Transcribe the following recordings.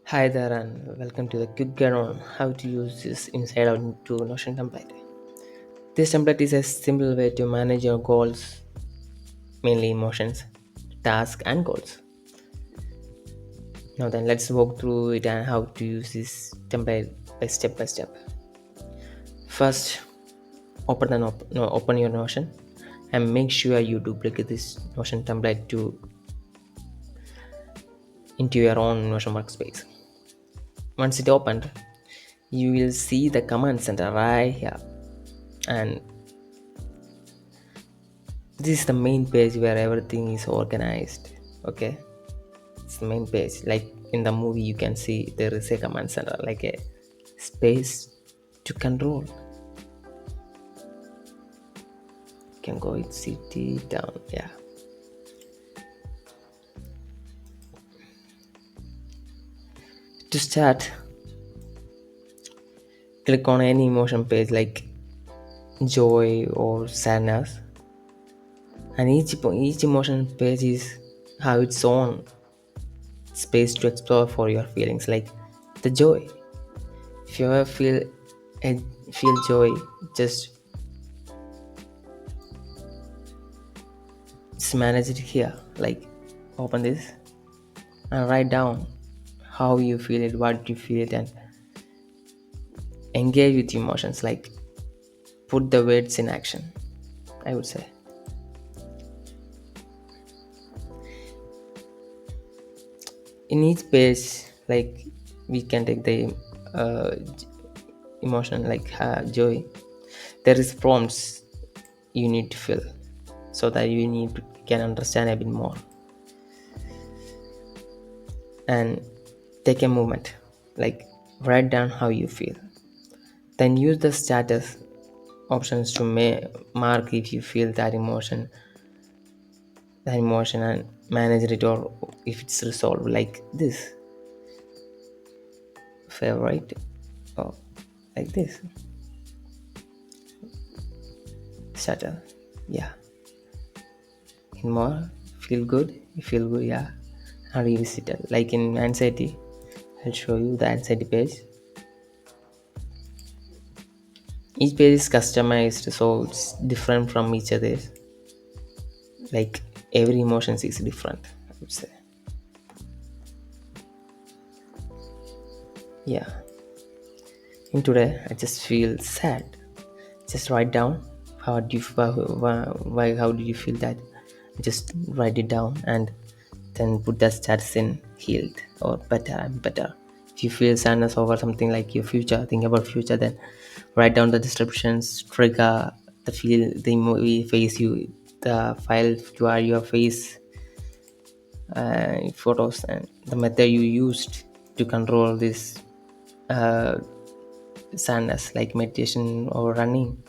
Hi there and welcome to the quick guide on how to use this inside out into Notion template. This template is a simple way to manage your goals, mainly emotions, tasks and goals. Now then let's walk through it and how to use this template by step by step. First, open your Notion and make sure you duplicate this Notion template to into your own Notion workspace. Once it opened, you will see the command center right here, and this is the main page where everything is organized. Okay, it's the main page. Like in the movie you can see there is a command center, like a space to control. You can go with city down. Yeah, to start, click on any emotion page like joy or sadness, and each emotion page is have its own space to explore for your feelings. Like the joy, if you ever eh, feel joy, just manage it here. Like open this and write down how you feel it, what you feel it, and engage with emotions. Like put the words in action, I would say. In each page, like we can take the emotion like joy. There is prompts you need to fill so that can understand a bit more, and take a moment, like write down how you feel, then use the status options to mark if you feel that emotion and manage it, or if it's resolved, like this favorite, or like this status. Yeah, in more feel good, you feel good. Yeah, and revisit it. Like in anxiety, I'll show you the anxiety page. Each page is customized, so it's different from each other. Like every emotion is different, I would say. Yeah, in today I just feel sad. Just write down how do you why how did you feel that. Just write it down and then put the status in healed or better and better. If you feel sadness over something like your future, think about future, then write down the descriptions, trigger the feel, the movie face you, the file to add your face, photos, and the method you used to control this uh, sadness, like meditation or running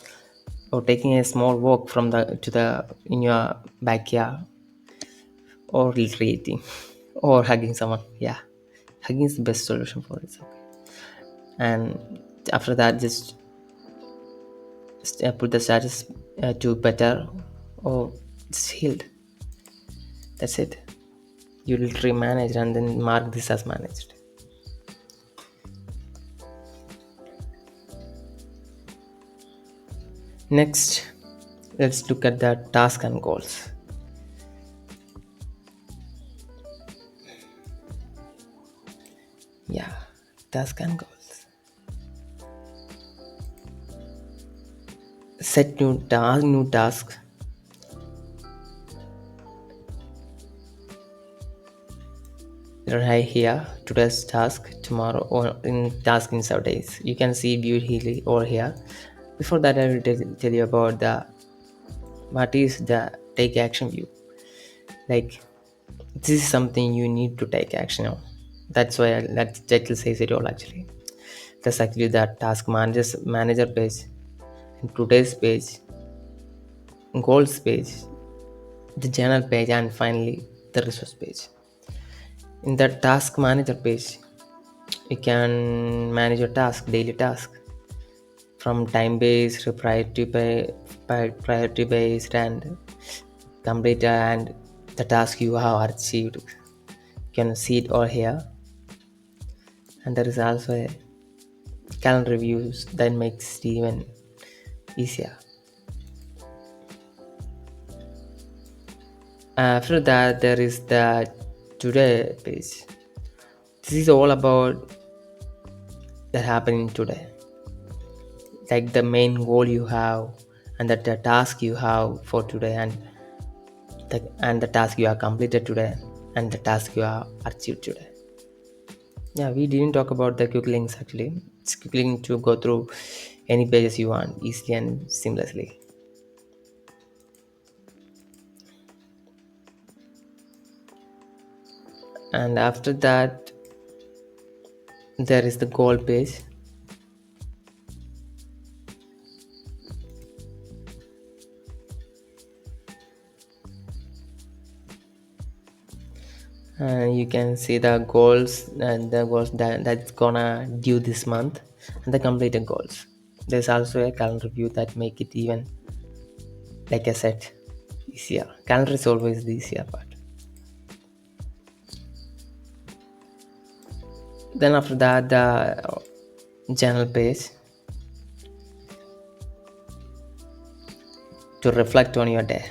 or taking a small walk from the to the in your backyard, or recreating or hugging someone. Yeah, hugging is the best solution for it. And after that, just put the status to better or it's healed. That's it. You literally manage and then mark this as managed. Next, let's look at the task and goals. Yeah, task and goals. Set new task. Right here, today's task, tomorrow, or in task in 7 days. You can see view here over here. Before that, I will tell you about the what is the take action view. Like this is something you need to take action on. That's why that title says it all actually. That's actually the task manager page, and today's page, goals page, the journal page, and finally the resource page. In the task manager page, you can manage your daily task, from time based to priority based and complete, and the task you have achieved. You can see it all here. and there is also a calendar reviews that makes it even easier. After that, there is the today page. This is all about that happening today, like the main goal you have, and the task you have for today, and the task you have completed today, and the task you have achieved today. Yeah, we didn't talk about the quick links actually. It's quick link to go through any pages you want easily and seamlessly. And after that, there is the goal page. You can see the goals and the goals that's gonna due this month and the completed goals. There's also a calendar view that make it even, like I said, easier. Calendar is always the easier part. Then after that, the journal page to reflect on your day,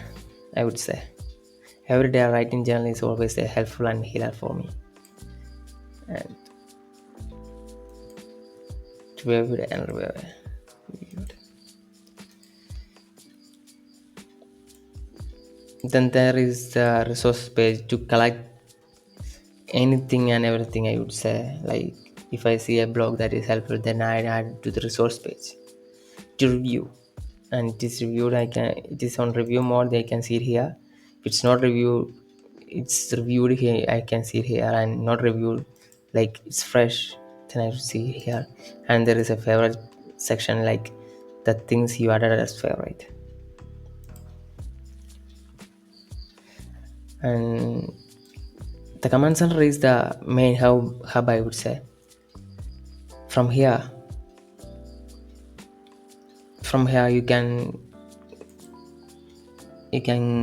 I would say. Every day writing journal is always a helpful and healer for me. And to every day and everywhere. Then there is the resource page to collect anything and everything, I would say. Like if I see a blog that is helpful, then I add to the resource page to review. And it is reviewed, it is on review mode, they can see it here. If it's not reviewed, it's reviewed here, I can see it here, and not reviewed, like it's fresh, then I see it here. And there is a favorite section, like the things you added as favorite. And the command center is the main hub, I would say. From here, you can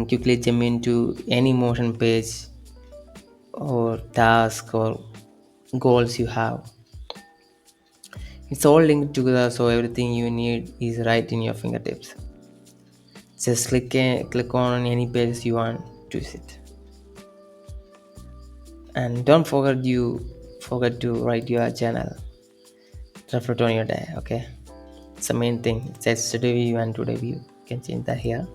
quickly jump into any motion page or task or goals you have. It's all linked together, so everything you need is right in your fingertips. Just click on any page you want to visit. And don't forget to write your journal. Reflect on your day, okay? It's the main thing. It says today view and today view. You can change that here.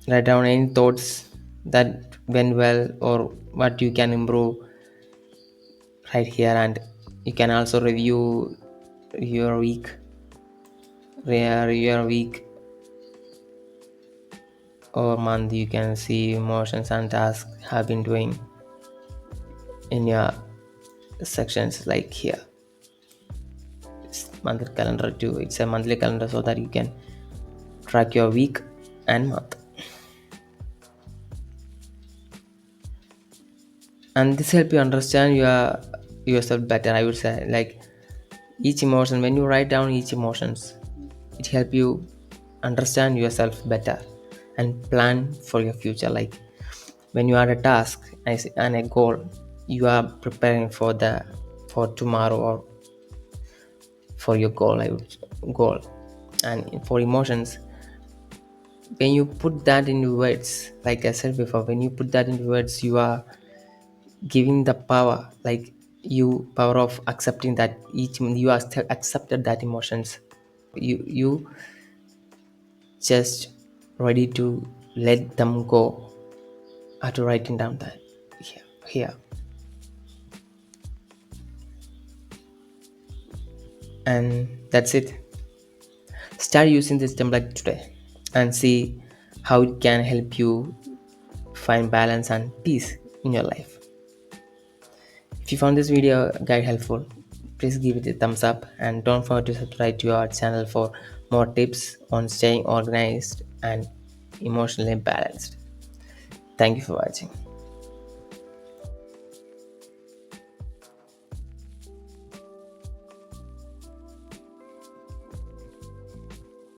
Write down any thoughts that went well or what you can improve right here, and you can also review your week or month. You can see emotions and tasks have been doing in your sections, like here. It's monthly calendar too. It's a monthly calendar so that you can track your week and month. And this help you understand yourself better, I would say. Like each emotion, when you write down each emotions, it help you understand yourself better and plan for your future. Like when you add a task and a goal, you are preparing for tomorrow or for your goal. And for emotions, when you put that into words, like I said before, when you put that into words, you are giving the power, like power of accepting that you are accepted that emotions. You just ready to let them go after writing down that here. And that's it. Start using this template today and see how it can help you find balance and peace in your life. If you found this video guide helpful, please give it a thumbs up and don't forget to subscribe to our channel for more tips on staying organized and emotionally balanced. Thank you for watching.